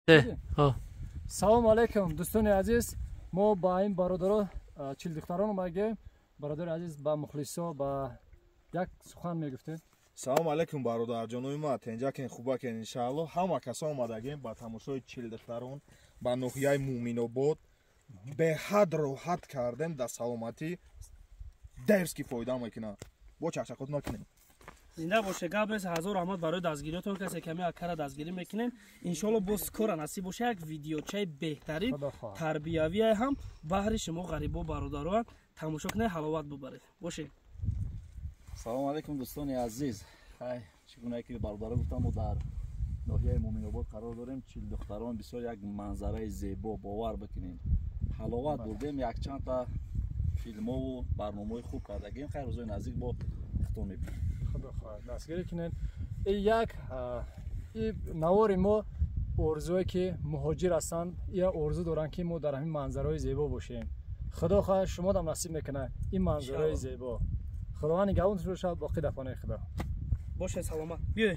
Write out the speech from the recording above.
салом алейкум дӯстони азиз, мо ба ин бародаро чилдухтарон омагаем. Бародари азиз, ба мухлисо ба як сухан мегуфтем. салом алейкум бародарҷонои ма, тенҷакен хубакен иншаалло. Ҳама касо омадагем ба тамошои чилдухтарон ба ноҳияи Муъминобод. Беҳад роҳат кардем дар саломатӣ. Дерски фоида мекунад. Бо чақчақот накунем. زنده باشه قبل از هزار رحمت برای دستگیریتون کسی کمی اکر دستگیری میکنین ان شاء الله باز کار نصیب باشه یک ویدیوچه بهترین تربیوی هم بهر شما غریبا برادران تماشا کنید حلاوت ببرید باشه. سلام علیکم دوستان عزیز. چگونه که برادران گفتم ما در ناحیه مومن‌آباد قرار داریم. چیل دختران بسیار یک منظره زیبا باور بکنین حلاوت بردیم. یک چند تا فیلم و برنامه خوب کردیم. خیر روزای نزدیک با خودتون میبینیم. دستگیری کنین. یک نوار ما ارزوی که مهاجر هستند یا ارزو دارن که ما در همین منظرهای زیبا باشیم. خدا خواهد شما هم نصیب میکنه این منظرهای زیبا. خداوند نگهدارتون باشه. باقی دفعه خدا باشه. سلامت. بیا